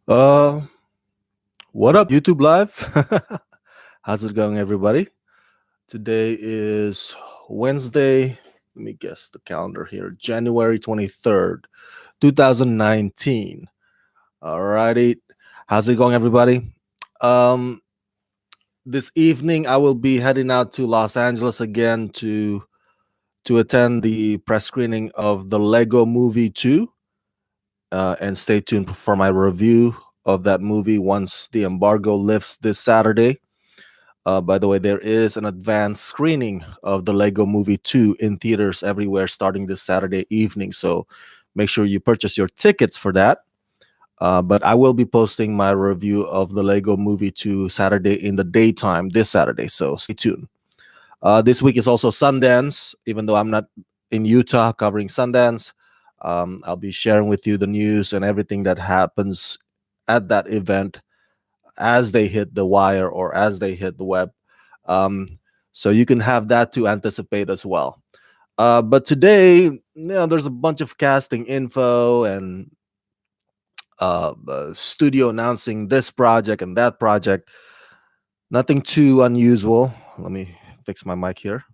Uh, what up, YouTube Live? How's it going, everybody? Today is Wednesday. Let me guess the calendar here. January 23rd, 2019. Alrighty. How's it going, everybody? Um, this evening, I will be heading out to Los Angeles again to attend the press screening of the Lego Movie 2. And stay tuned for my review of that movie once the embargo lifts this Saturday. By the way, there is an advanced screening of the Lego Movie 2 in theaters everywhere starting this Saturday evening. So make sure you purchase your tickets for that. But I will be posting my review of the Lego Movie 2 Saturday in the daytime this Saturday. So stay tuned. This week is also Sundance, even though I'm not in Utah covering Sundance. I'll be sharing with you the news and everything that happens at that event as they hit the wire or as they hit the web. Um, so you can have that to anticipate as well. But today, there's a bunch of casting info and studio announcing this project and that project. Nothing too unusual. Let me fix my mic here.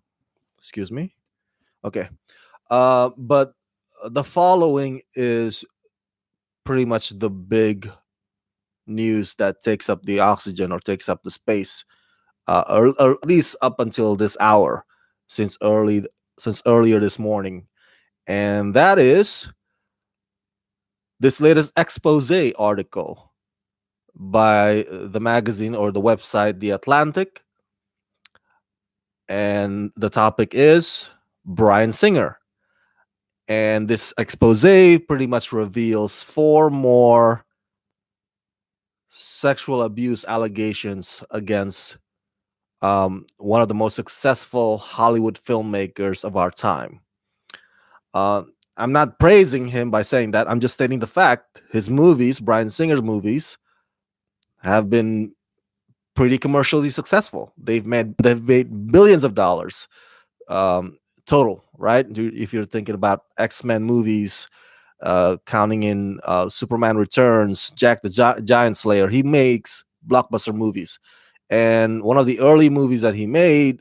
Excuse me. Okay. But the following is pretty much the big news that takes up the oxygen or takes up the space, or at least up until this hour, since earlier this morning, and that is this latest expose article by the magazine or the website The Atlantic, and the topic is Bryan Singer. And this expose pretty much reveals four more sexual abuse allegations against one of the most successful Hollywood filmmakers of our time. Uh, I'm not praising him by saying that. I'm just stating the fact. His movies, Bryan Singer's movies, have been pretty commercially successful. They've made billions of dollars total, right? If you're thinking about X-Men movies, counting in Superman Returns, Jack the Giant Slayer, he makes blockbuster movies. And one of the early movies that he made,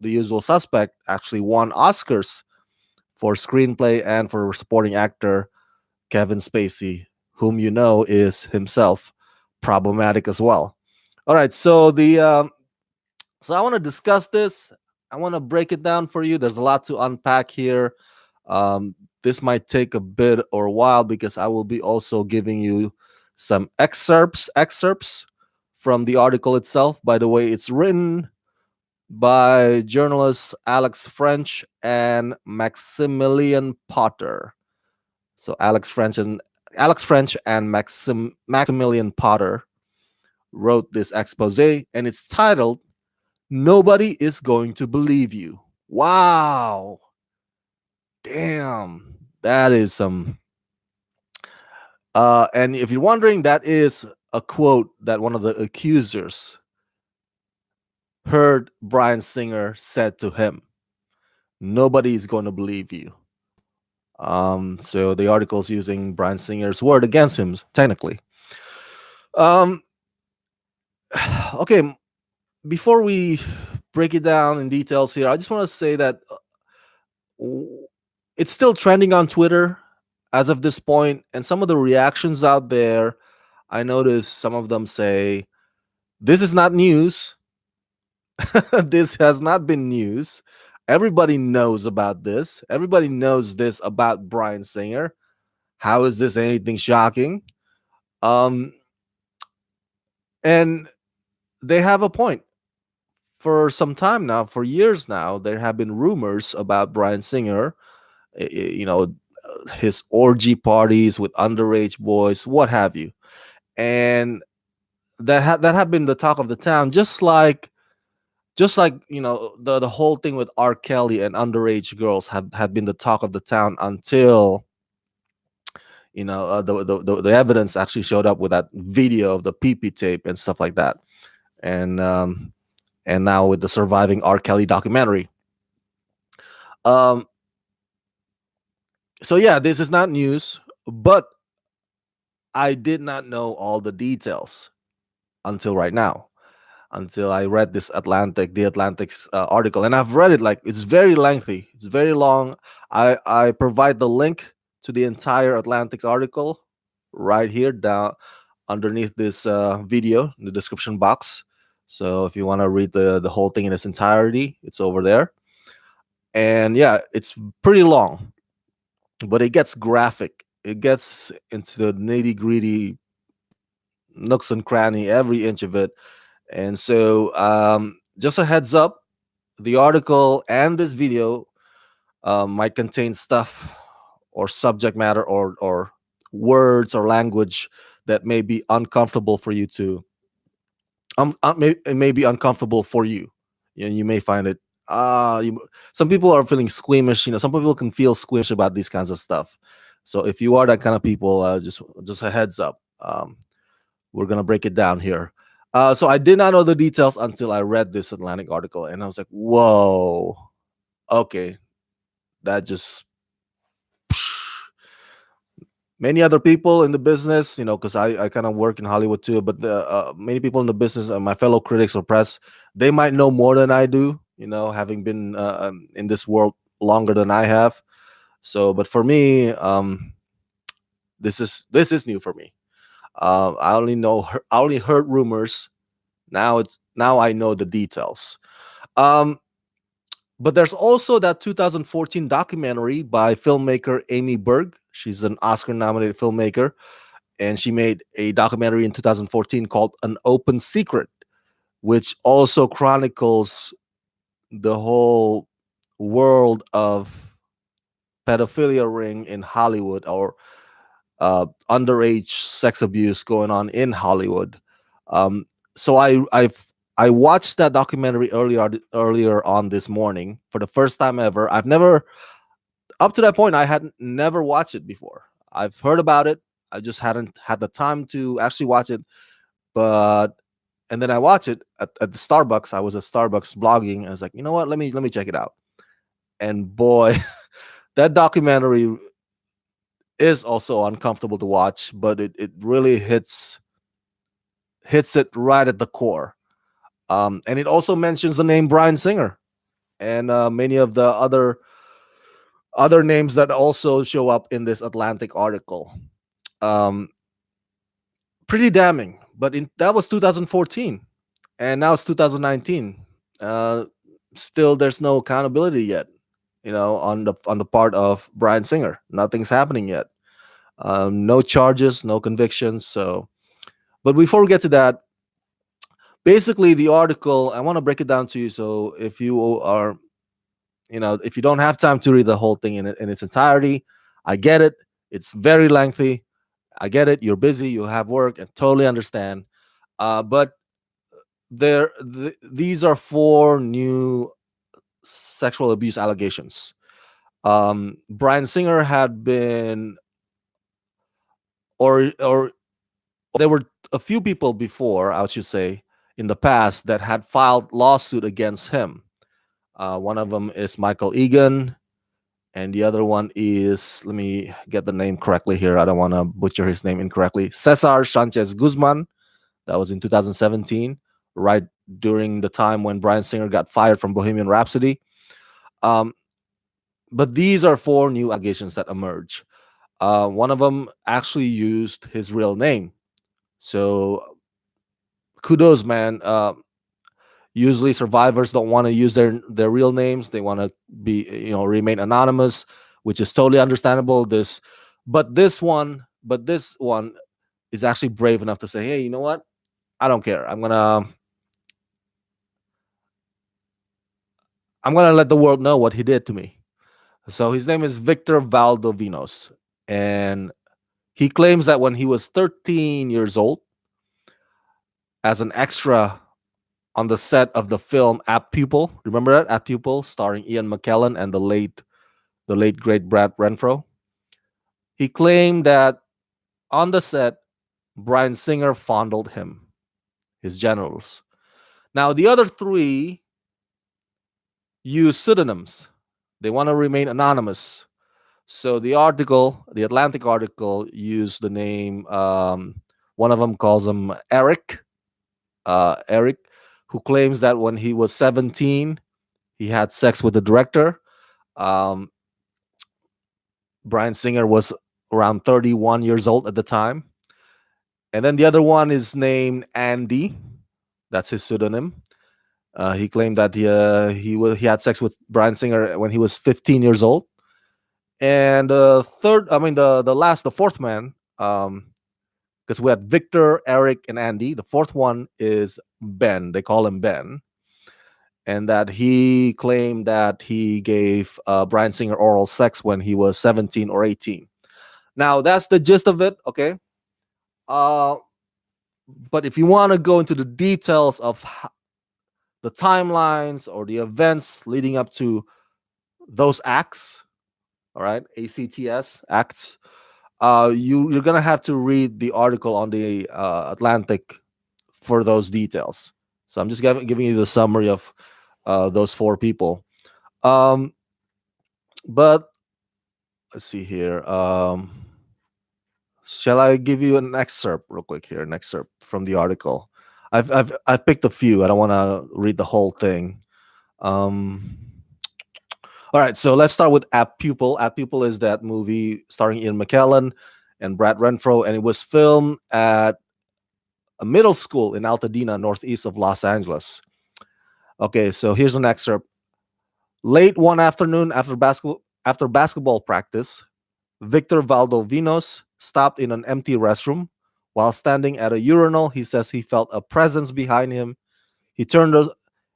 The Usual Suspect, actually won Oscars for screenplay and for supporting actor Kevin Spacey, whom you know is himself problematic as well. All right, so I want to discuss this. I want to break it down for you. There's a lot to unpack here. Um, this might take a bit or a while because I will be also giving you some excerpts from the article itself. By the way, it's written by journalists Alex French and Maximilian Potter. So Alex French and Maximilian Potter wrote this expose, and it's titled "Nobody is Going to Believe You." Wow, damn, that is some. And if you're wondering, that is a quote that one of the accusers heard Bryan Singer said to him. Nobody is going to believe you. So the article is using Bryan Singer's word against him, technically. Um, okay, before we break it down in details here, I just want to say that it's still trending on Twitter as of this point, and some of the reactions out there, I noticed some of them say, "This is not news. This has not been news. Everybody knows about this. Everybody knows this about Bryan Singer. How is this anything shocking?" Um, and they have a point. For some time now, for years now, there have been rumors about Bryan Singer, his orgy parties with underage boys, what have you, and that have been the talk of the town. Just like the whole thing with R. Kelly and underage girls had been the talk of the town until the evidence actually showed up with that video of the PP tape and stuff like that, and now with the surviving R. Kelly documentary. Um, so yeah, this is not news, but I did not know all the details until right now, until I read the Atlantic's article, and I've read it. Like, it's very lengthy, it's very long. I provide the link to the entire Atlantic's article right here down underneath this video in the description box. So if you want to read the whole thing in its entirety, it's over there. And yeah, it's pretty long, but it gets graphic. It gets into the nitty gritty nooks and cranny, every inch of it. And so, just a heads up, the article and this video might contain stuff or subject matter or words or language that may be uncomfortable for you to it may be uncomfortable for you. You may find it some people are feeling squeamish. Some people can feel squeamish about these kinds of stuff. So if you are that kind of people, just a heads up. We're gonna break it down here. So I did not know the details until I read this Atlantic article, and I was like, "Whoa, okay, that just." Many other people in the business, because I kind of work in Hollywood too, but many people in the business, my fellow critics or press, they might know more than I do, having been in this world longer than I have. So, but for me, this is new for me. I only heard rumors. Now I know the details. Um, but there's also that 2014 documentary by filmmaker Amy Berg. She's an Oscar-nominated filmmaker, and she made a documentary in 2014 called An Open Secret, which also chronicles the whole world of pedophilia ring in Hollywood, or underage sex abuse going on in Hollywood. Um, so I watched that documentary earlier on this morning for the first time ever. I've never Up to that point I had never watched it before. I've heard about it. I just hadn't had the time to actually watch it. But and then I watched it at the Starbucks. I was at Starbucks blogging, and I was like, you know what? Let me check it out. And boy, that documentary is also uncomfortable to watch, but it really hits it right at the core. And it also mentions the name Bryan Singer and many of the other names that also show up in this Atlantic article. Um, Pretty damning. But that was 2014, and now it's 2019. Uh, Still, there's no accountability yet. On the part of Bryan Singer, nothing's happening yet. No charges, no convictions. So, but before we get to that, basically the article, I want to break it down to you. So if you are, if you don't have time to read the whole thing in its entirety, I get it. It's very lengthy. I get it. You're busy. You have work, and totally understand. But these are four new sexual abuse allegations. Bryan Singer had been, or there were a few people before, I should say, in the past that had filed lawsuit against him. One of them is Michael Egan, and the other one is, let me get the name correctly here. I don't want to butcher his name incorrectly. Cesar Sanchez Guzman. That was in 2017, right during the time when Bryan Singer got fired from Bohemian Rhapsody. Um, but these are four new allegations that emerge. One of them actually used his real name. So kudos, man. Usually survivors don't want to use their real names. They want to be, remain anonymous, which is totally understandable. But this one is actually brave enough to say, hey, you know what? I don't care. I'm gonna let the world know what he did to me. So his name is Victor Valdovinos, and he claims that when he was 13 years old, as an extra on the set of the film App Pupil, remember that App Pupil, starring Ian McKellen and the late great Brad Renfro. He claimed that on the set, Bryan Singer fondled him, his genitals. Now the other three use pseudonyms. They want to remain anonymous. So the Atlantic article, used the name. One of them calls him Eric. Eric, who claims that when he was 17, he had sex with the director. Um, Brian Singer was around 31 years old at the time. And then the other one is named Andy. That's his pseudonym. He claimed that he had sex with Brian Singer when he was 15 years old. And the fourth man, because we had Victor, Eric, and Andy. The fourth one is Ben. They call him Ben, and that he claimed that he gave Brian Singer oral sex when he was 17 or 18. Now that's the gist of it. Okay. Uh, but if you want to go into the details of the timelines or the events leading up to those acts, all right, ACTS acts, you're gonna have to read the article on the Atlantic for those details. So I'm just giving you the summary of those four people. Um, but let's see here. Shall I give you an excerpt real quick here? An excerpt from the article. I've picked a few. I don't want to read the whole thing. Um, all right, so let's start with App Pupil. App Pupil is that movie starring Ian McKellen and Brad Renfro, and it was filmed at a middle school in Altadena, northeast of Los Angeles. Okay, so here's an excerpt. Late one afternoon after basketball practice, Victor Valdovinos stopped in an empty restroom. While standing at a urinal, he says he felt a presence behind him. He turned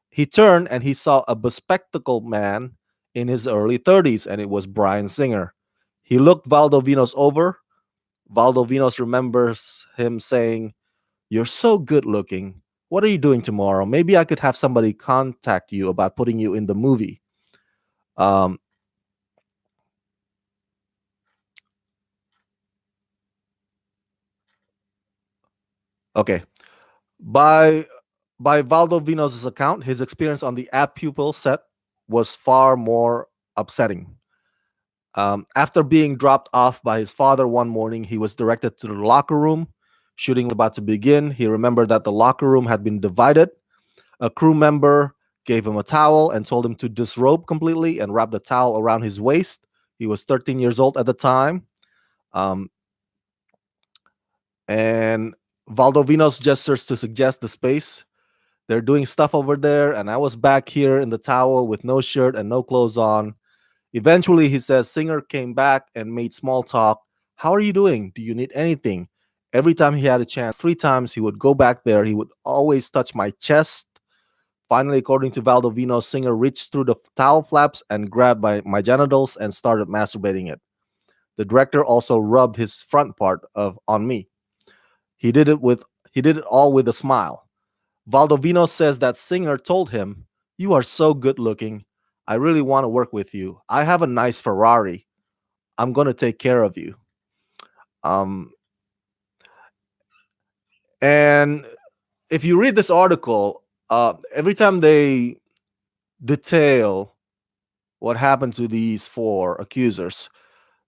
he turned and he saw a bespectacled man in his early 30s, and it was Bryan Singer. He looked Valdovinos over. Valdovinos remembers him saying, "You're so good looking. What are you doing tomorrow? Maybe I could have somebody contact you about putting you in the movie." Um, okay. By Valdovinos' account, his experience on the App Pupil set was far more upsetting. After being dropped off by his father one morning, he was directed to the locker room. Shooting was about to begin. He remembered that the locker room had been divided. A crew member gave him a towel and told him to disrobe completely and wrap the towel around his waist. He was 13 years old at the time. Um, and Valdovinos gestures to suggest the space. They're doing stuff over there, and I was back here in the towel with no shirt and no clothes on. Eventually, he says, Singer came back and made small talk. How are you doing? Do you need anything? Every time he had a chance, 3 times, he would go back there. He would always touch my chest. Finally, according to Valdovino, Singer reached through the towel flaps and grabbed my genitals and started masturbating it. The director also rubbed his front part of on me. He did it with he did it all with a smile. Valdovino says that Singer told him, "You are so good looking. I really want to work with you. I have a nice Ferrari. I'm going to take care of you." Um, and if you read this article, every time they detail what happened to these four accusers,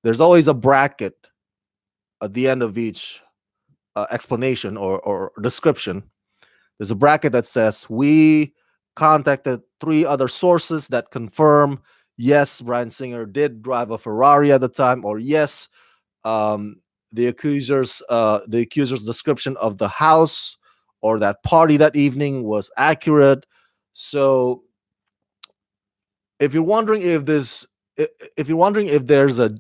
there's always a bracket at the end of each explanation or description. There's a bracket that says, "We contacted 3 other sources that confirm, yes, Bryan Singer did drive a Ferrari at the time," or yes, um, the accuser's description of the house or that party that evening was accurate. So if you're wondering if this if you're wondering if there's a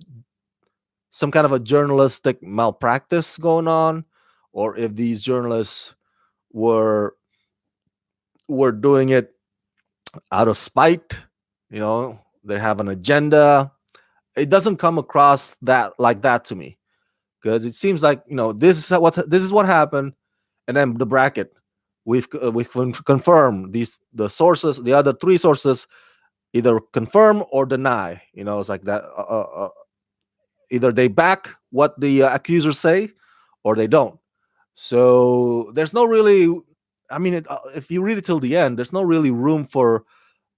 some kind of a journalistic malpractice going on, or if these journalists were doing it out of spite, they have an agenda. It doesn't come across that like that to me, because it seems like, this is what happened, and then the bracket, we've confirmed the sources, the other 3 sources either confirm or deny. It's like that. Either they back what the accusers say or they don't. So there's no really, if you read it till the end, there's no really room for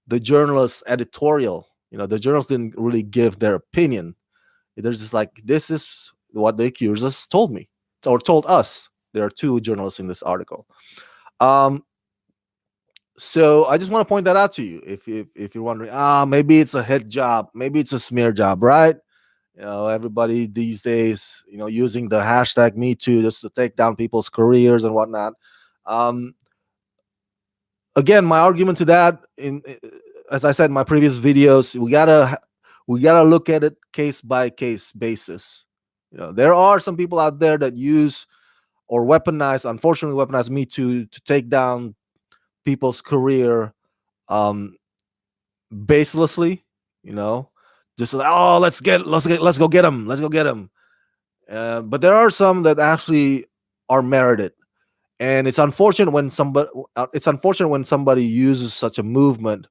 the journalist's editorial. The journalists didn't really give their opinion. There's just like, this is what the accusers told me or told us. There are two journalists in this article. Um, so I just want to point that out to you. If you're wondering, maybe it's a hit job, maybe it's a smear job, right? Everybody these days, using the hashtag Me Too just to take down people's careers and whatnot. Um, Again, my argument to that, as I said in my previous videos, we gotta look at it case by case basis. There are some people out there that use or weaponize, unfortunately, weaponize Me Too to take down people's career, um, baselessly. You know, just like, oh, let's go get him, let's go get him. But there are some that actually are merited, and it's unfortunate when somebody uses such a movement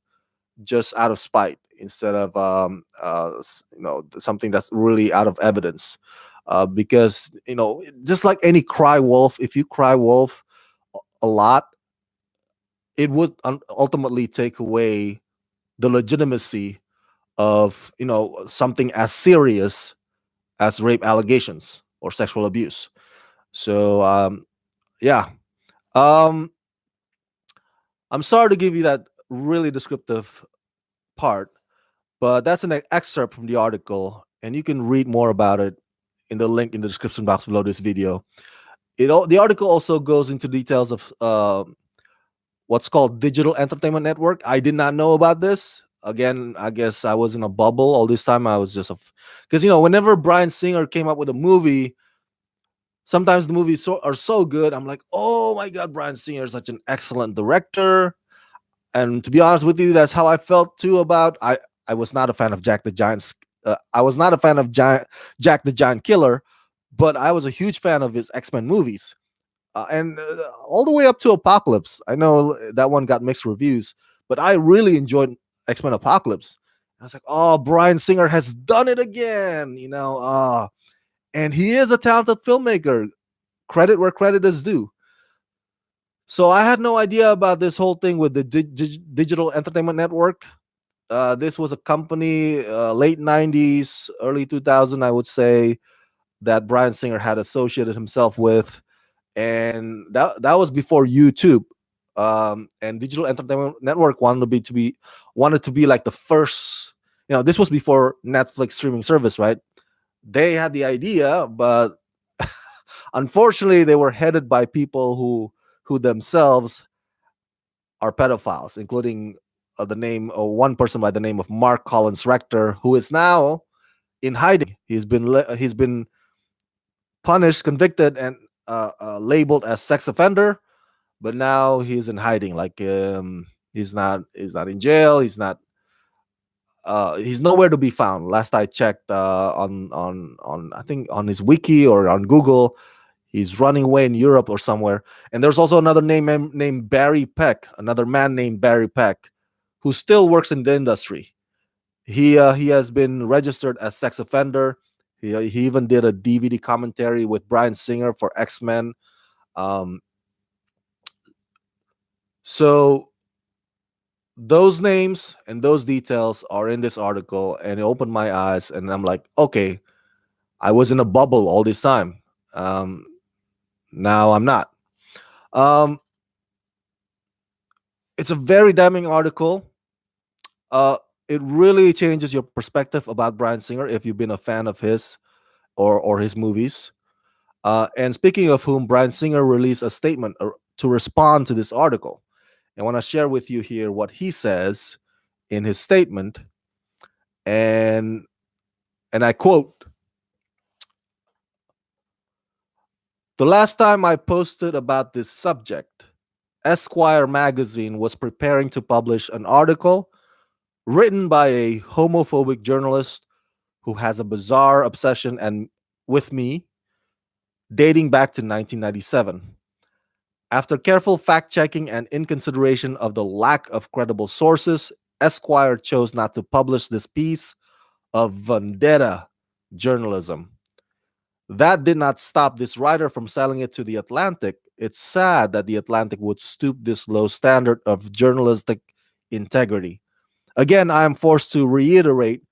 just out of spite instead of something that's really out of evidence. Because just like any cry wolf, if you cry wolf a lot, it would ultimately take away the legitimacy of something as serious as rape allegations or sexual abuse. So yeah, um, I'm sorry to give you that really descriptive part, but that's an excerpt from the article, and you can read more about it in the link in the description box below this video. The article also goes into details of what's called digital entertainment network. I did not know about this. Again, I guess I was in a bubble all this time. I was just because whenever Bryan Singer came up with a movie, sometimes the movies are so good. I'm like, oh my god, Bryan Singer is such an excellent director. And to be honest with you, that's how I felt too about I was not a fan of Jack the Giant's. I was not a fan of Jack the Giant Killer, but I was a huge fan of his X-Men movies, and all the way up to Apocalypse. I know that one got mixed reviews, but I really enjoyed X-Men Apocalypse. I was like, oh, Bryan Singer has done it again, and he is a talented filmmaker. Credit where credit is due. So I had no idea about this whole thing with the digital entertainment network. This was a company, late 90s, early 2000, I would say, that Bryan Singer had associated himself with, and that was before YouTube. And Digital Entertainment Network wanted to be like the first. This was before Netflix streaming service, right? They had the idea, but unfortunately, they were headed by people who themselves are pedophiles, including the name one person by the name of Mark Collins Rector, who is now in hiding. He's been punished, convicted, and labeled as sex offender, but now he's in hiding. Like, he's not in jail. He's nowhere to be found. Last I checked, on I think on his wiki or on Google, he's running away in Europe or somewhere. And there's also another named Barry Peck, another man named Barry Peck, who still works in the industry. He has been registered as sex offender. He even did a DVD commentary with Bryan Singer for X-Men. Um, so those names and those details are in this article, and it opened my eyes, and I'm like, okay, I was in a bubble all this time. Um, Now I'm not. Um, it's a very damning article. Uh, it really changes your perspective about Bryan Singer if you've been a fan of his or his movies. And speaking of whom, Bryan Singer released a statement to respond to this article. I want to share with you here what he says in his statement, and I quote: "The last time I posted about this subject, Esquire magazine was preparing to publish an article written by a homophobic journalist who has a bizarre obsession and with me dating back to 1997. After careful fact checking and in consideration of the lack of credible sources, Esquire chose not to publish this piece of vendetta journalism. That did not stop this writer from selling it to The Atlantic. It's sad that The Atlantic would stoop this low standard of journalistic integrity. Again, I am forced to reiterate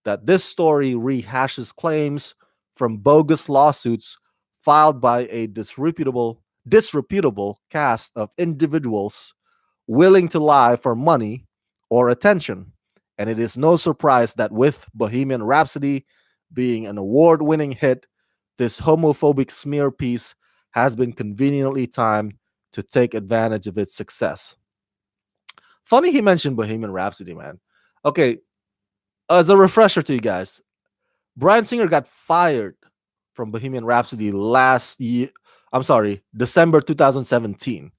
that this story rehashes claims from bogus lawsuits filed by a disreputable cast of individuals willing to lie for money or attention. And it is no surprise that with Bohemian Rhapsody being an award winning hit, this homophobic smear piece has been conveniently timed to take advantage of its success. Funny he mentioned Bohemian Rhapsody, man. Okay, as a refresher to you guys, Bryan Singer got fired from Bohemian Rhapsody last year. I'm sorry, December 2017.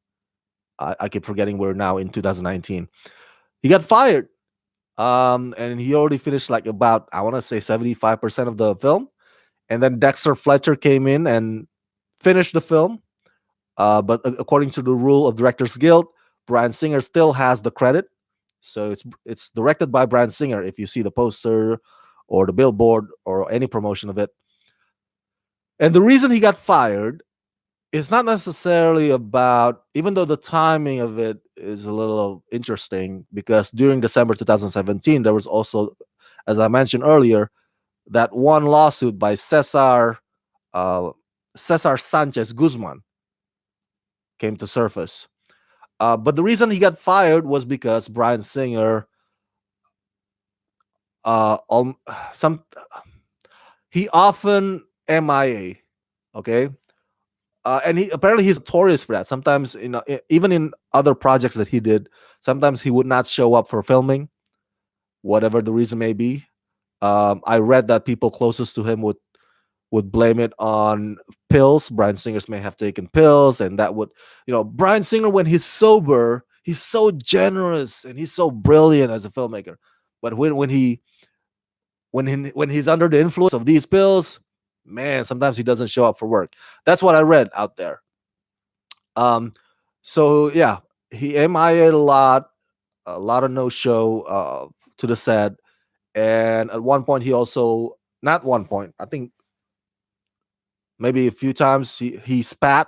I keep forgetting we're now in 2019. He got fired. And he already finished like about, I want to say 75% of the film. And then Dexter Fletcher came in and finished the film. But according to the rule of Directors Guild, Bryan Singer still has the credit. So it's directed by Bryan Singer if you see the poster or the billboard or any promotion of it. And the reason he got fired is not necessarily about, even though the timing of it is a little interesting, because during December 2017, there was also, as I mentioned earlier, that one lawsuit by uh, Cesar Sanchez Guzman came to surface. But the reason he got fired was because Bryan Singer, um, some he often MIA, okay, and he apparently he's notorious for that. Sometimes, even in other projects that he did, sometimes he would not show up for filming, whatever the reason may be. I read that people closest to him would blame it on pills. Bryan Singer's may have taken pills, and that would, Bryan Singer, when he's sober, he's so generous and he's so brilliant as a filmmaker. But when he's under the influence of these pills, man, sometimes he doesn't show up for work. That's what I read out there. Um, so yeah, he MIA'd a lot of no show to the set, and at one point he also, not one point, I think maybe a few times he spat.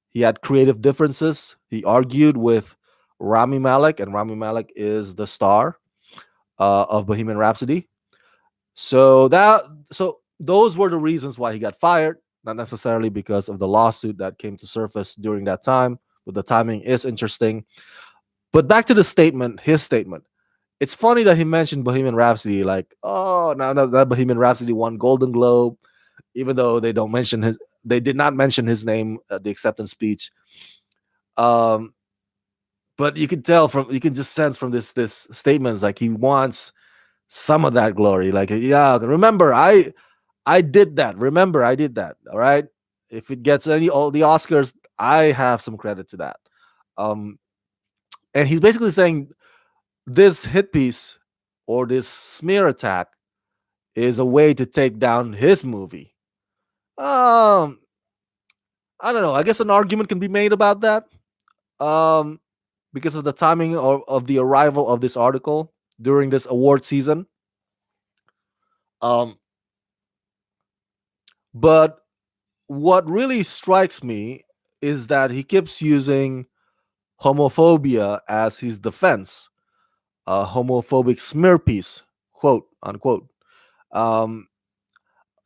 He had creative differences. He argued with Rami Malek, and Rami Malek is the star of Bohemian Rhapsody. So those were the reasons why he got fired, not necessarily because of the lawsuit that came to surface during that time, but the timing is interesting. But back to his statement. It's funny that he mentioned Bohemian Rhapsody, like, oh, no, that Bohemian Rhapsody won Golden Globe, even though they did not mention his name at the acceptance speech. But you can just sense from this statements, like he wants some of that glory. Like, yeah, remember, I did that. Remember, I did that. All right. If it gets all the Oscars, I have some credit to that. Um, and he's basically saying this hit piece or this smear attack is a way to take down his movie. I don't know. I guess an argument can be made about that. Um, because of the timing of the arrival of this article during this award season. Um, but what really strikes me is that he keeps using homophobia as his defense, a homophobic smear piece, quote unquote. Um,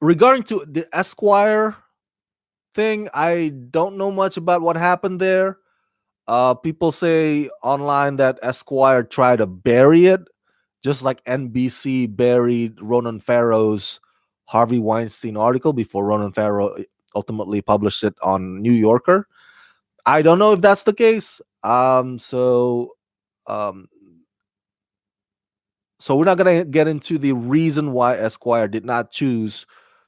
Regarding to the Esquire thing, I don't know much about what happened there. People say online that Esquire tried to bury it, just like NBC buried Ronan Farrow's Harvey Weinstein article before Ronan Farrow ultimately published it on New Yorker. I don't know if that's the case. Um, so we're not gonna get into the reason why Esquire did not choose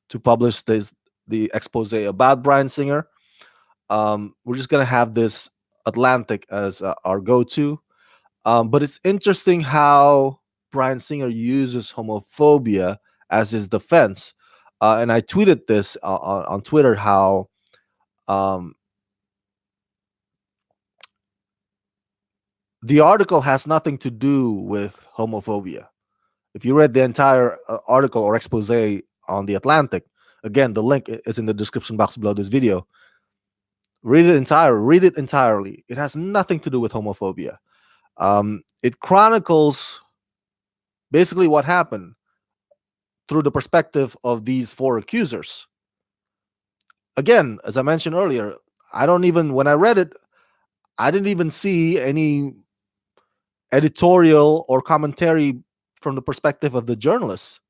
to publish the expose about Bryan Singer. We're just gonna have this Atlantic as our go-to. But it's interesting how Bryan Singer uses homophobia as his defense. And I tweeted this on Twitter how um, the article has nothing to do with homophobia. If you read the entire article or expose on the Atlantic, again, the link is in the description box below this video. Read it entirely. It has nothing to do with homophobia. It chronicles basically what happened. through the perspective of these four accusers. Again, as I mentioned earlier, I don't even, when I read it, I didn't even see any editorial or commentary from the perspective of the journalists.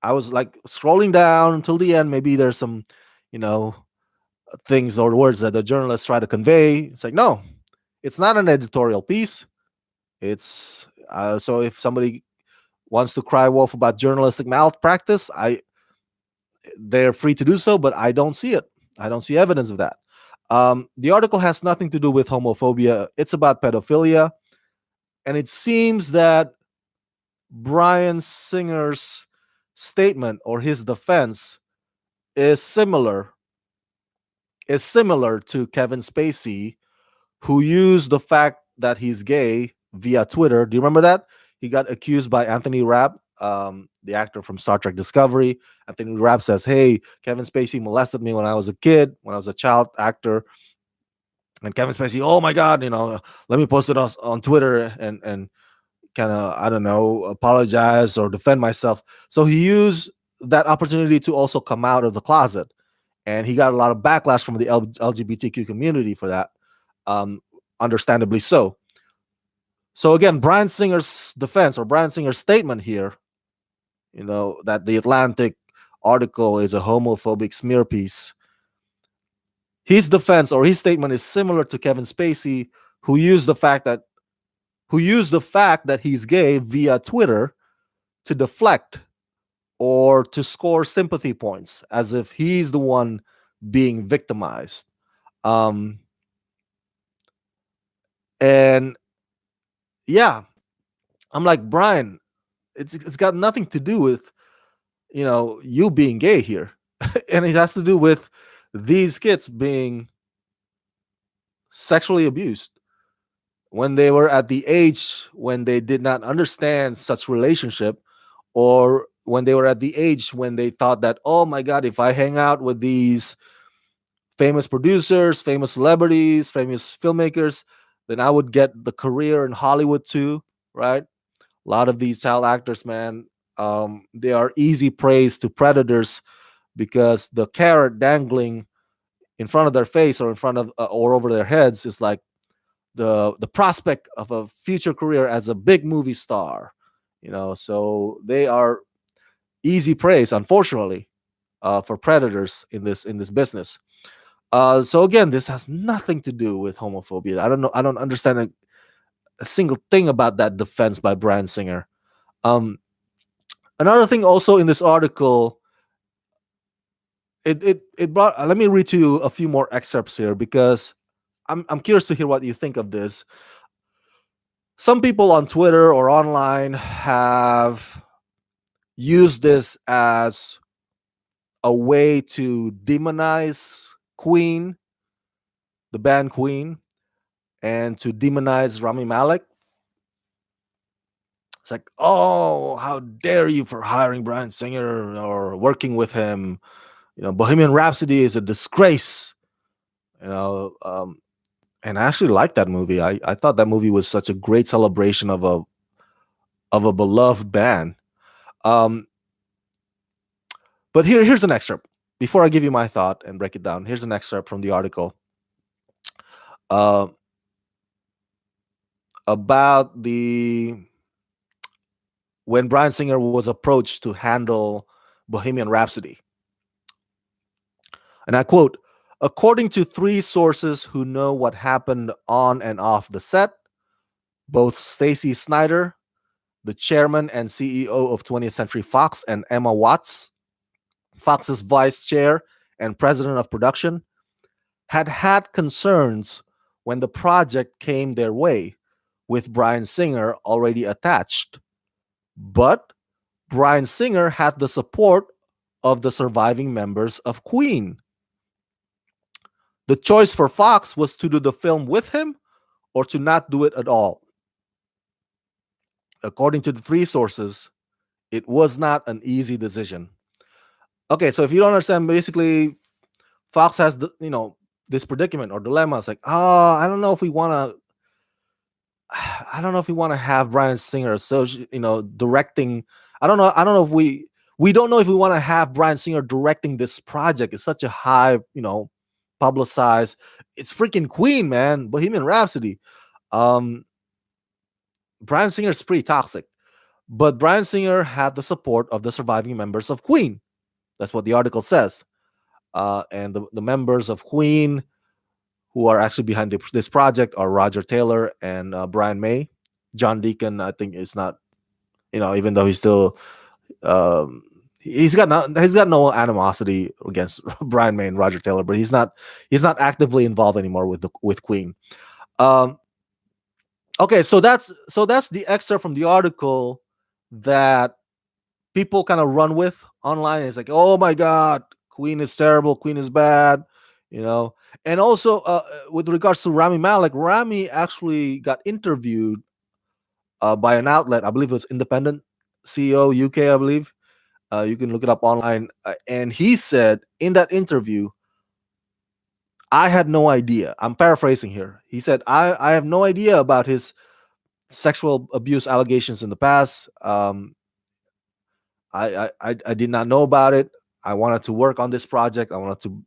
I was like scrolling down until the end. Maybe there's some, you know, things or words that the journalists try to convey. It's like, no, it's not an editorial piece. It's so if somebody wants to cry wolf about journalistic malpractice, they're free to do so, but I don't see it. I don't see evidence of that. The article has nothing to do with homophobia. It's about pedophilia, and it seems that Bryan Singer's statement or his defense is similar to Kevin Spacey, who used the fact that he's gay via Twitter. Do you remember that? He got accused by Anthony Rapp, the actor from Star Trek Discovery. Anthony Rapp says, "Hey, Kevin Spacey molested me when I was a kid, when I was a child actor." And Kevin Spacey, oh my God, let me post it on Twitter and kind of, I don't know, apologize or defend myself. So he used that opportunity to also come out of the closet. And he got a lot of backlash from the LGBTQ community for that, um, understandably so. So again, Bryan Singer's defense or Bryan Singer's statement here, that the Atlantic article is a homophobic smear piece. His defense or his statement is similar to Kevin Spacey, who used the fact that he's gay via Twitter to deflect or to score sympathy points, as if he's the one being victimized. Um, and yeah, I'm like, Bryan, it's got nothing to do with you being gay here, and it has to do with these kids being sexually abused when they were at the age when they did not understand such relationship, or when they were at the age when they thought that, oh my God, if I hang out with these famous producers, famous celebrities, famous filmmakers, then I would get the career in Hollywood too, right? A lot of these child actors, man, they are easy praise to predators, because the carrot dangling in front of their face or in front of or over their heads is like the prospect of a future career as a big movie star. So they are easy praise, unfortunately, for predators in this business. So again, this has nothing to do with homophobia. I don't know. I don't understand a single thing about that defense by Bryan Singer. Um, Another thing also in this article, it brought. Let me read to you a few more excerpts here, because I'm curious to hear what you think of this. Some people on Twitter or online have used this as a way to demonize Queen, the band Queen, and to demonize Rami Malek. It's like, oh, how dare you for hiring Bryan Singer or working with him? Bohemian Rhapsody is a disgrace. You know, um, and I actually liked that movie. I thought that movie was such a great celebration of a beloved band. Um, but here's an excerpt. Before I give you my thought and break it down, here's an excerpt from the article uh, about the when Bryan Singer was approached to handle Bohemian Rhapsody. And I quote, according to three sources who know what happened on and off the set, both Stacy Snyder, the chairman and CEO of 20th Century Fox, and Emma Watts, Fox's vice chair and president of production, had concerns when the project came their way, with Bryan Singer already attached. But Bryan Singer had the support of the surviving members of Queen. The choice for Fox was to do the film with him or to not do it at all. According to the three sources, it was not an easy decision. Okay, so if you don't understand, basically, Fox has this predicament or dilemma. It's like, I don't know if we want to. I don't know if we want to have Bryan Singer, so directing. I don't know. I don't know if We don't know if we want to have Bryan Singer directing this project. It's such a high, publicized. It's freaking Queen, man. Bohemian Rhapsody. Um, Bryan Singer is pretty toxic, but Bryan Singer had the support of the surviving members of Queen. That's what the article says. And the members of Queen who are actually behind this project are Roger Taylor and Brian May. John Deacon, I think, is not. Even though he's still, he's got no animosity against Brian May and Roger Taylor, but he's not actively involved anymore with Queen. Um, okay, so that's the excerpt from the article that people kind of run with online. It's like, oh my god, Queen is terrible, Queen is bad, you know. And also, with regards to Rami Malek, Rami actually got interviewed by an outlet. I believe it was Independent CEO UK. I believe you can look it up online. And he said in that interview, "I had no idea." I'm paraphrasing here. He said, "I have no idea about his sexual abuse allegations in the past. I did not know about it. I wanted to work on this project. I wanted to,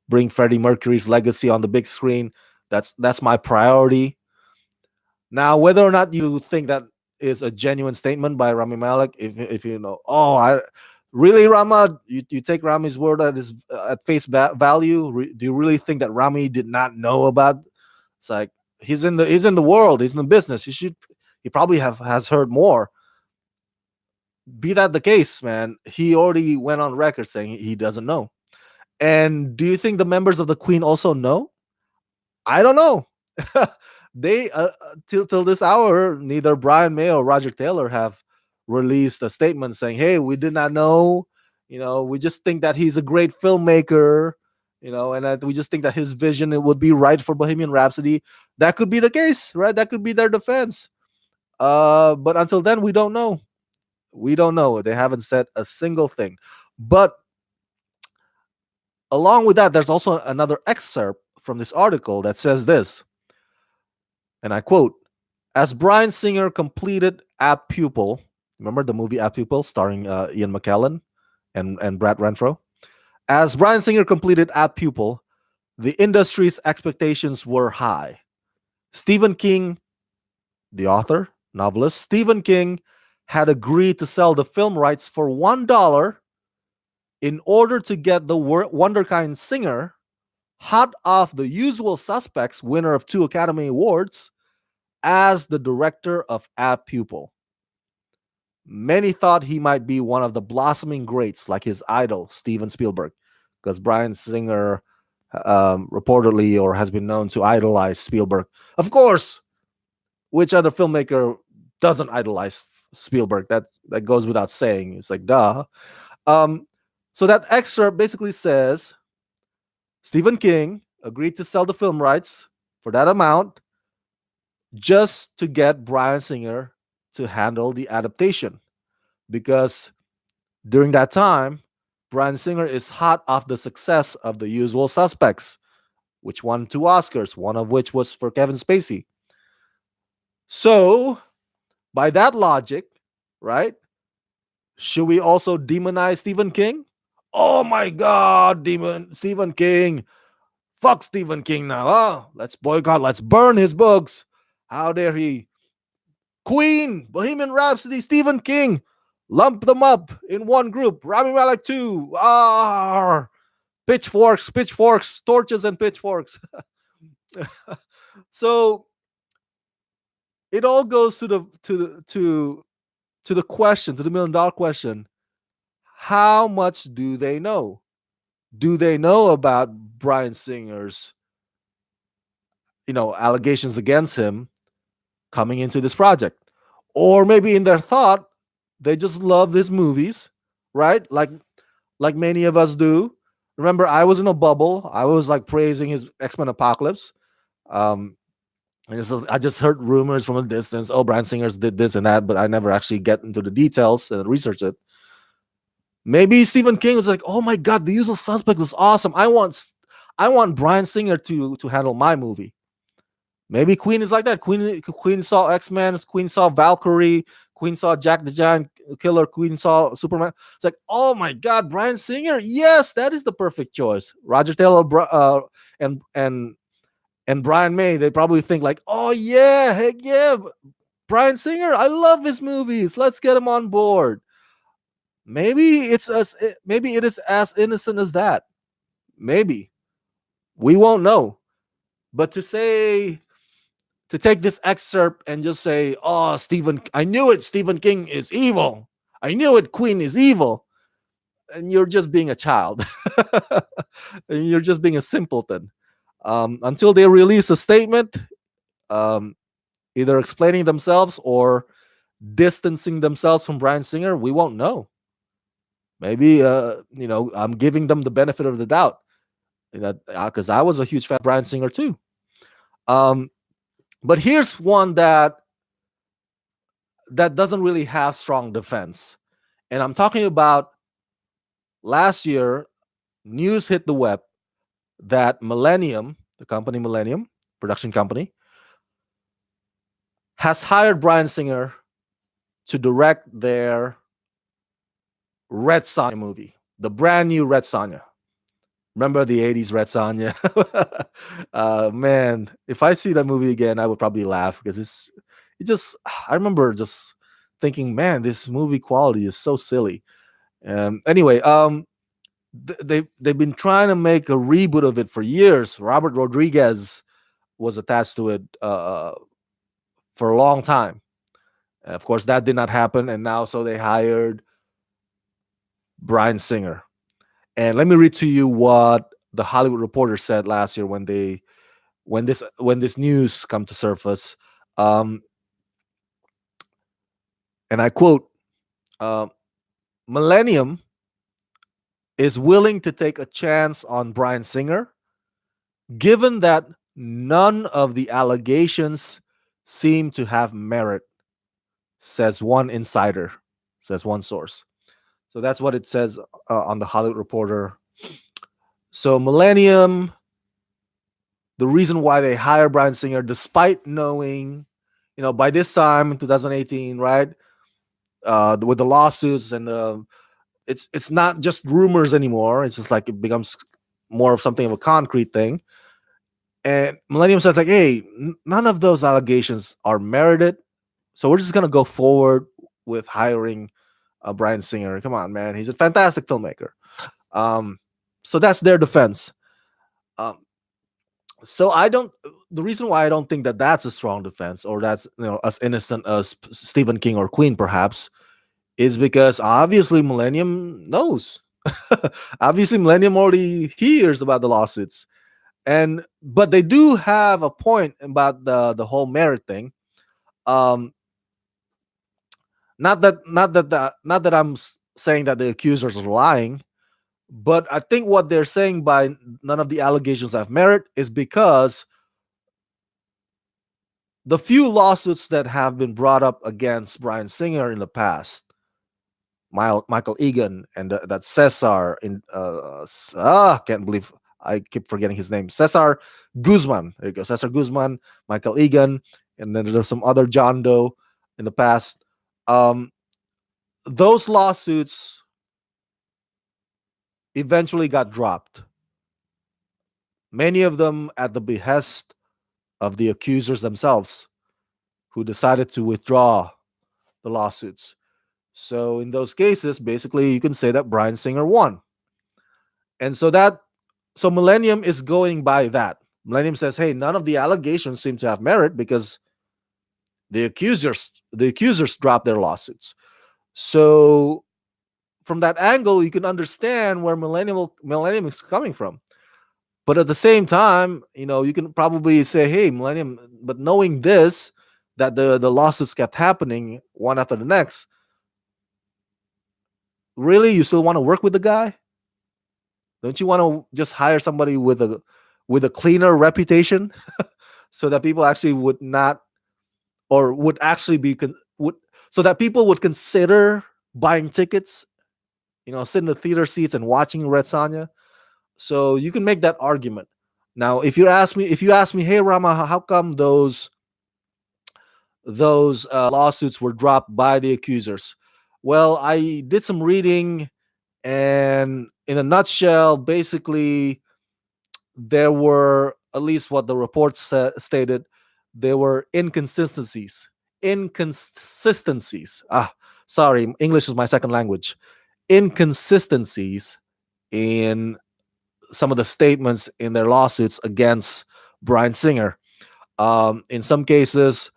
bring Freddie Mercury's legacy on the big screen. That's my priority." Now, whether or not you think that is a genuine statement by Rami Malek, if you know, oh, I really, Rama, you take Rami's word at face value. Do you really think that Rami did not know about? It's like he's in the world, he's in the business. He probably has heard more. Be that the case, man, he already went on record saying he doesn't know. And do you think the members of the Queen also know? I don't know. They till this hour, neither Brian May or Roger Taylor have released a statement saying, "Hey, we did not know. We just think that he's a great filmmaker. And that we just think that his vision it would be right for Bohemian Rhapsody." That could be the case, right? That could be their defense. But until then, we don't know. We don't know. They haven't said a single thing. But along with that, there's also another excerpt from this article that says this, and I quote: "As Bryan Singer completed Apt Pupil," remember the movie Apt Pupil starring Ian McKellen and Brad Renfro? "As Bryan Singer completed Apt Pupil, the industry's expectations were high. Stephen King, the author, novelist, Stephen King had agreed to sell the film rights for $1 in order to get the Wonderkind singer, hot off The Usual Suspects, winner of 2 Academy Awards, as the director of Apt Pupil. Many thought he might be one of the blossoming greats like his idol, Steven Spielberg," because Bryan Singer reportedly or has been known to idolize Spielberg. Of course, which other filmmaker doesn't idolize Spielberg? That goes without saying. It's like, duh. So that excerpt basically says Stephen King agreed to sell the film rights for that amount just to get Bryan Singer to handle the adaptation. Because during that time, Bryan Singer is hot off the success of The Usual Suspects, which won 2 Oscars, one of which was for Kevin Spacey. So, by that logic, right, should we also demonize Stephen King? Oh my God, Stephen King. Fuck Stephen King now. Oh, let's boycott, let's burn his books. How dare he? Queen, Bohemian Rhapsody, Stephen King. Lump them up in one group. Rami Malek 2. Pitchforks, torches, and pitchforks. So it all goes to the question, to the $1 million question. How much do they know? Do they know about Bryan Singer's, allegations against him coming into this project? Or maybe in their thought, they just love his movies, right? Like many of us do. Remember, I was in a bubble. I was like praising his X-Men Apocalypse. I just heard rumors from a distance. Oh, Bryan Singer's did this and that, but I never actually get into the details and research it. Maybe Stephen King was like, "Oh my God, The Usual Suspect was awesome. I want Bryan Singer to handle my movie." Maybe Queen is like that. Queen saw X-Men. Queen saw Valkyrie. Queen saw Jack the Giant Killer, Queen saw Superman. It's like, oh my God, Bryan Singer, yes, that is the perfect choice. Roger Taylor, and Brian May, they probably think like, oh yeah, heck yeah, Bryan Singer, I love his movies. Let's get him on board. Maybe it is as innocent as that. Maybe we won't know. But to take this excerpt and just say, "Oh, Stephen, I knew it. Stephen King is evil. I knew it. Queen is evil," and you're just being a child. And you're just being a simpleton. Until they release a statement, um, either explaining themselves or distancing themselves from Bryan Singer, we won't know. Maybe I'm giving them the benefit of the doubt, because I was a huge fan of Bryan Singer too. Um, but here's one that doesn't really have strong defense, and I'm talking about last year. News hit the web that Millennium, the company Millennium production company, has hired Bryan Singer to direct their Red Sonja movie, the brand new Red Sonja. Remember the 80s Red Sonja? Man, if I see that movie again, I would probably laugh because it just, I remember just thinking, man, this movie quality is so silly. Anyway, they've been trying to make a reboot of it for years. Robert Rodriguez was attached to it for a long time. Of course, that did not happen, and now so they hired Bryan Singer. And let me read to you what the Hollywood Reporter said last year when this news come to surface. Um, and I quote, uh, "Millennium is willing to take a chance on Bryan Singer, given that none of the allegations seem to have merit," says one insider, says one source. So that's what it says on the Hollywood Reporter. So Millennium, the reason why they hire Bryan Singer, despite knowing, by this time in 2018, right, with the lawsuits and it's not just rumors anymore. It's just like it becomes more of something of a concrete thing. And Millennium says like, hey, none of those allegations are merited, so we're just gonna go forward with hiring Bryan Singer. Come on, man, he's a fantastic filmmaker. So that's their defense. Um, so I don't. The reason why I don't think that that's a strong defense, or that's as innocent as Stephen King or Queen, perhaps, is because obviously Millennium knows. Obviously, Millennium already hears about the lawsuits, but they do have a point about the whole merit thing. Um, not that I'm saying that the accusers are lying, but I think what they're saying by none of the allegations have merit is because the few lawsuits that have been brought up against Bryan Singer in the past, Michael Egan and that Cesar in can't believe I keep forgetting his name. Cesar Guzman. There you go. Cesar Guzman, Michael Egan, and then there's some other John Doe in the past. Those lawsuits eventually got dropped. Many of them at the behest of the accusers themselves, who decided to withdraw the lawsuits. So in those cases, basically, you can say that Bryan Singer won. And so Millennium is going by that. Millennium says, hey, none of the allegations seem to have merit because the accusers dropped their lawsuits. So from that angle, you can understand where Millennium is coming from. But at the same time, you can probably say, hey, Millennium, but knowing this, that the lawsuits kept happening one after the next, really, you still want to work with the guy? Don't you want to just hire somebody with a cleaner reputation so that people actually would not, or would actually be would so that people would consider buying tickets, sitting in the theater seats and watching Red Sonja? So you can make that argument. Now, if you ask me, hey Rama, how come those lawsuits were dropped by the accusers? Well, I did some reading, and in a nutshell, basically, there were, at least what the report stated, there were inconsistencies. Inconsistencies. Sorry, English is my second language. Inconsistencies in some of the statements in their lawsuits against Bryan Singer. In some cases,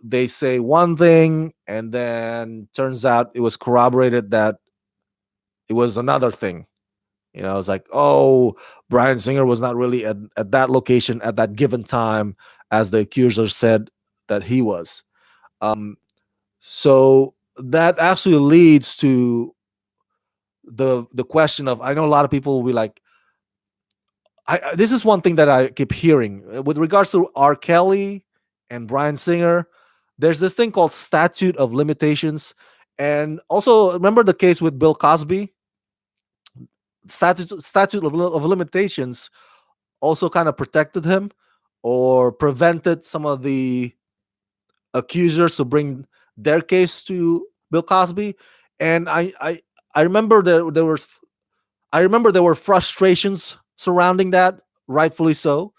they say one thing, and then turns out it was corroborated that it was another thing. It's like, oh, Bryan Singer was not really at that location at that given time, as the accuser said that he was. Um, so that actually leads to the question of, I know a lot of people will be like, this is one thing that I keep hearing with regards to R. Kelly and Bryan Singer. There's this thing called statute of limitations, and also remember the case with Bill Cosby. Statute of limitations also kind of protected him or prevented some of the accusers to bring their case to Bill Cosby. And I remember there were frustrations surrounding that, rightfully so.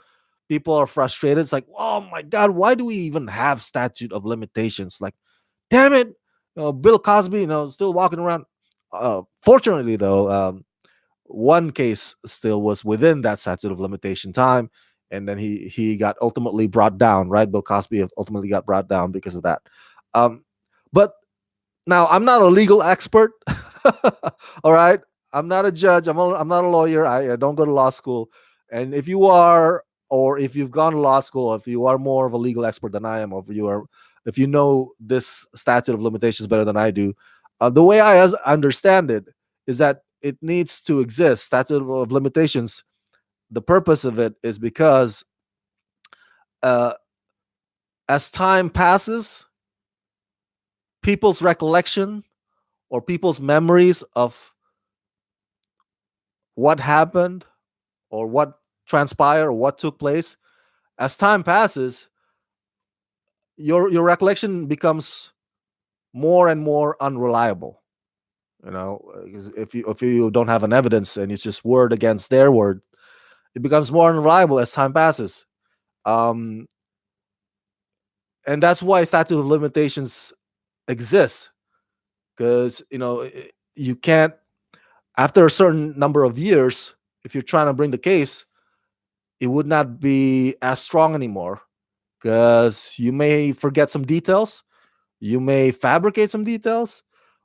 People are frustrated. It's like, oh my God, why do we even have statute of limitations? Like, damn it, Bill Cosby, still walking around. Fortunately, though, one case still was within that statute of limitation time, and then he got ultimately brought down. Right, Bill Cosby ultimately got brought down because of that. Um, but now, I'm not a legal expert. All right. I'm not a judge. I'm not a lawyer. I don't go to law school. And if you are, or if you've gone to law school, or if you are more of a legal expert than I am, or if you know this statute of limitations better than I do, the way I understand it is that it needs to exist. Statute of limitations. The purpose of it is because uh, as time passes, people's recollection or people's memories of what happened or what transpired or what took place, as time passes, your recollection becomes more and more unreliable. If you don't have an evidence and it's just word against their word, it becomes more unreliable as time passes. um and that's why statute of limitations exists, because you can't, after a certain number of years, if you're trying to bring the case, it would not be as strong anymore, because you may forget some details, you may fabricate some details,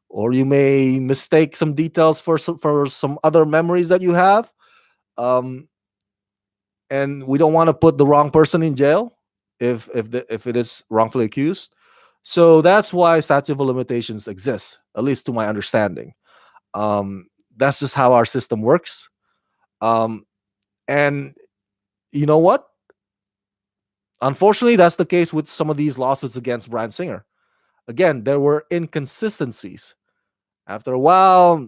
or you may mistake some details for some other memories that you have. Um, and we don't want to put the wrong person in jail if it is wrongfully accused. So that's why statute of limitations exists, at least to my understanding. Um, that's just how our system works. Um, and you know what? Unfortunately, that's the case with some of these lawsuits against Bryan Singer. Again, there were inconsistencies. After a while,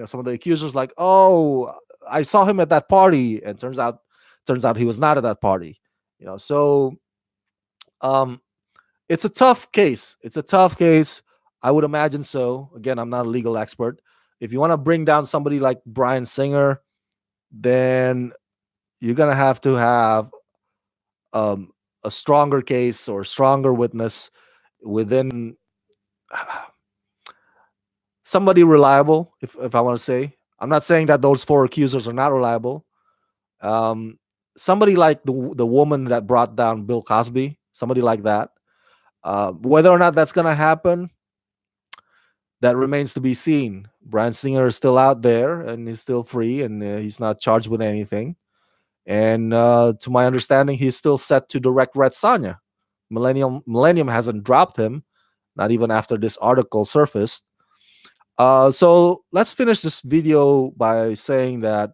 some of the accusers like, "Oh, I saw him at that party," and turns out he was not at that party. So um, it's a tough case. It's a tough case. I would imagine so. Again, I'm not a legal expert. If you want to bring down somebody like Bryan Singer, then you're gonna have to have um, a stronger case or stronger witness within somebody reliable. If I want to say, I'm not saying that those four accusers are not reliable. Um, Somebody like the woman that brought down Bill Cosby, somebody like that. Whether or not that's gonna happen, that remains to be seen. Bryan Singer is still out there and he's still free, and he's not charged with anything. And to my understanding, he's still set to direct Red Sonja. Millennium hasn't dropped him, not even after this article surfaced. So let's finish this video by saying that.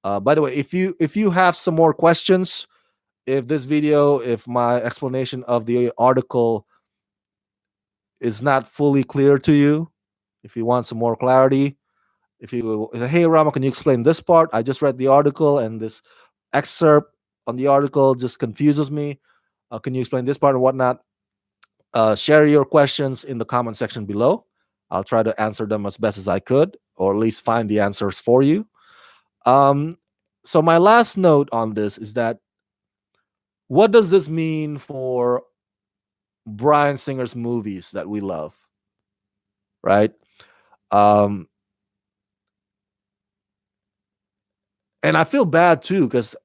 By the way, if you have some more questions, if my explanation of the article is not fully clear to you, if you want some more clarity, if you hey Rama, can you explain this part? I just read the article and this excerpt on the article just confuses me. Can you explain this part and whatnot? Share your questions in the comment section below. I'll try to answer them as best as I could, or at least find the answers for you. Um, so my last note on this is that what does this mean for Bryan Singer's movies that we love, right? Um, and I feel bad too because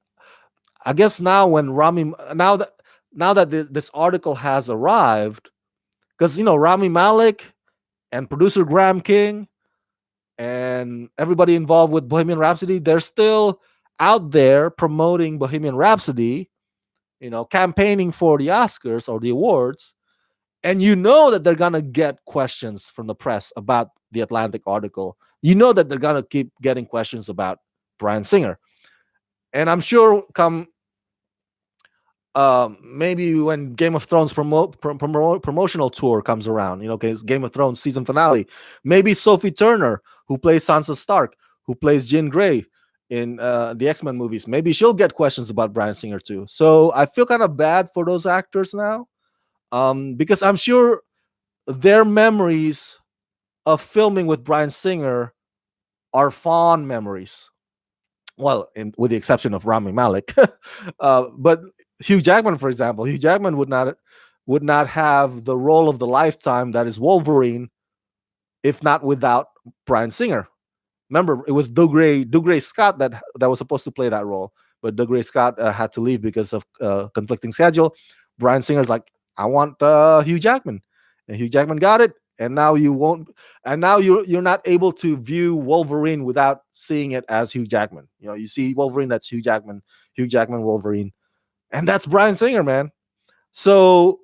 I guess now when Rami now that this article has arrived, because Rami Malek and producer Graham King and everybody involved with Bohemian Rhapsody, they're still out there promoting Bohemian Rhapsody, campaigning for the Oscars or the awards, and that they're gonna get questions from the press about the Atlantic article. That they're gonna keep getting questions about Bryan Singer, and I'm sure come maybe when Game of Thrones promotional tour comes around, Game of Thrones season finale, maybe Sophie Turner, who plays Sansa Stark, who plays Jean Grey in the X-Men movies, maybe she'll get questions about Bryan Singer too. So I feel kind of bad for those actors now, because I'm sure their memories of filming with Bryan Singer are fond memories. Well, with the exception of Rami Malek, but Hugh Jackman, for example, Hugh Jackman would not have the role of the lifetime that is Wolverine if not without Bryan Singer. Remember, it was Dougray Scott that was supposed to play that role, but Dougray Scott had to leave because of conflicting schedule. Bryan Singer's like, I want Hugh Jackman, and Hugh Jackman got it. And now you won't, and now you're not able to view Wolverine without seeing it as Hugh Jackman. You see Wolverine, that's Hugh Jackman Wolverine, and that's Bryan Singer, man. So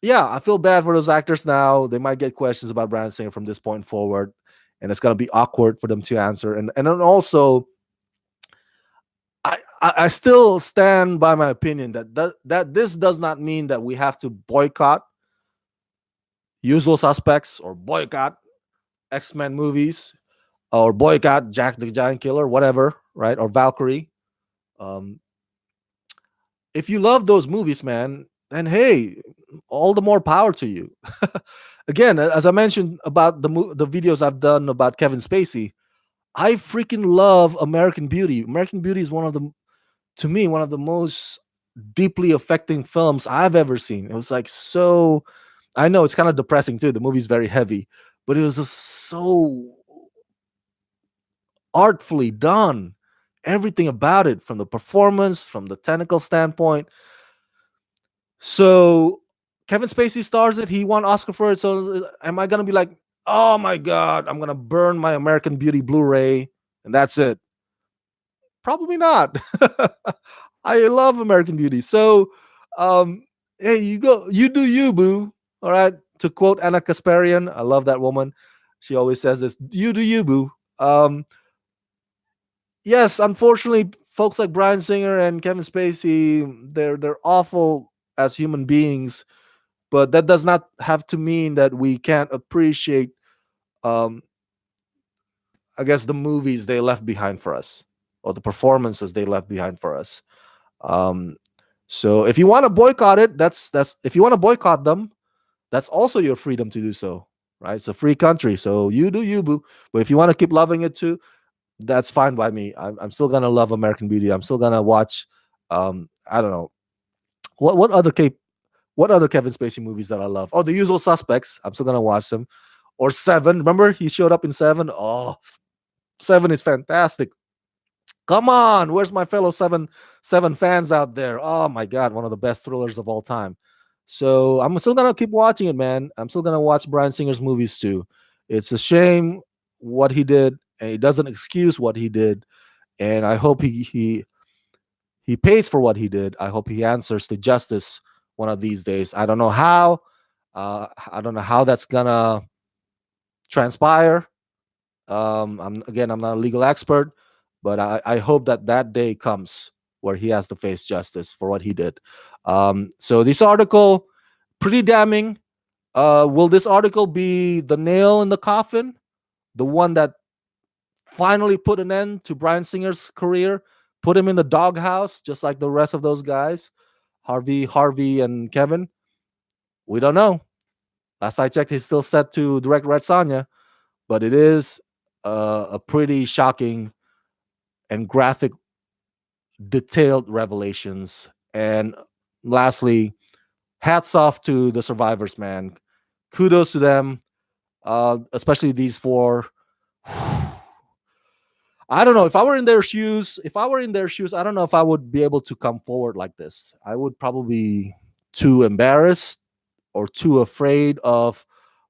yeah, I feel bad for those actors now. They might get questions about Bryan Singer from this point forward, and it's gonna be awkward for them to answer. And then also, I still stand by my opinion that this does not mean that we have to boycott Usual Suspects or boycott X-Men movies or boycott Jack the Giant Killer, whatever, right? Or Valkyrie. Um, if you love those movies, man, then hey, all the more power to you. Again, as I mentioned about the videos I've done about Kevin Spacey, I freaking love American Beauty. American Beauty is to me, one of the most deeply affecting films I've ever seen. It was like so. I know it's kind of depressing too. The movie's very heavy, but it was just so artfully done. Everything about it, from the performance, from the technical standpoint. So Kevin Spacey stars it. He won Oscar for it. So am I gonna be like, oh my god, I'm gonna burn my American Beauty Blu-ray and that's it? Probably not. I love American Beauty. So um, hey, you do you, boo. All right. To quote Anna Kasparian, I love that woman. She always says this, you do you, boo. Yes, unfortunately, folks like Bryan Singer and Kevin Spacey, they're awful as human beings, but that does not have to mean that we can't appreciate, um, I guess, the movies they left behind for us or the performances they left behind for us. Um, so if you want to boycott it, that's if you want to boycott them, that's also your freedom to do so, right? It's a free country, so you do you, boo. But if you want to keep loving it too, that's fine by me. I'm still gonna love American Beauty. I'm still gonna watch. I don't know what other Kevin Spacey movies that I love. Oh, The Usual Suspects. I'm still gonna watch them. Or Seven. Remember he showed up in Seven. Oh, Seven is fantastic. Come on, where's my fellow seven fans out there? Oh my god, one of the best thrillers of all time. So I'm still gonna keep watching it, man. I'm still gonna watch Bryan Singer's movies too. It's a shame what he did, and it doesn't excuse what he did. And I hope he pays for what he did. I hope he answers to justice one of these days. I don't know how. I don't know how that's gonna transpire. I'm not a legal expert, but I hope that day comes where he has to face justice for what he did. So this article, pretty damning. Will this article be the nail in the coffin, the one that finally put an end to Bryan Singer's career, put him in the doghouse, just like the rest of those guys, Harvey, and Kevin? We don't know. Last I checked, he's still set to direct Red Sonja, but it is a pretty shocking and graphic, detailed revelations. And lastly, hats off to the survivors, man. Kudos to them, especially these four. I don't know if I were in their shoes. If I were in their shoes, I don't know if I would be able to come forward like this. I would probably be too embarrassed or too afraid of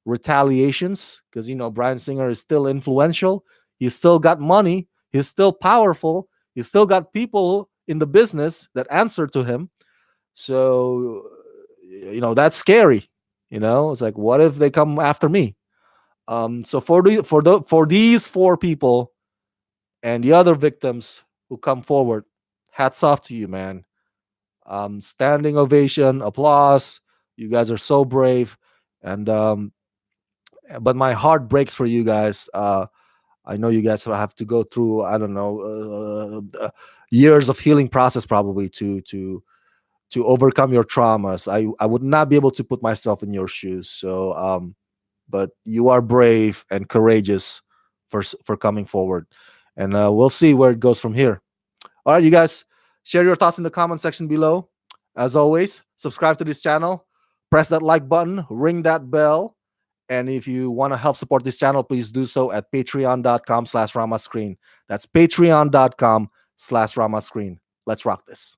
retaliations because Bryan Singer is still influential. He's still got money. He's still powerful. He's still got people in the business that answer to him. So that's scary. It's like, what if they come after me? So for these four people and the other victims who come forward, hats off to you, man. Standing ovation, applause. You guys are so brave, and but my heart breaks for you guys. I know you guys will have to go through, I don't know, years of healing process probably to overcome your traumas. I would not be able to put myself in your shoes. So but you are brave and courageous for coming forward, and we'll see where it goes from here. All right, you guys, share your thoughts in the comment section below. As always, subscribe to this channel, press that like button, ring that bell, and if you want to help support this channel, please do so at patreon.com/ramascreen. That's patreon.com/ramascreen. Let's rock this.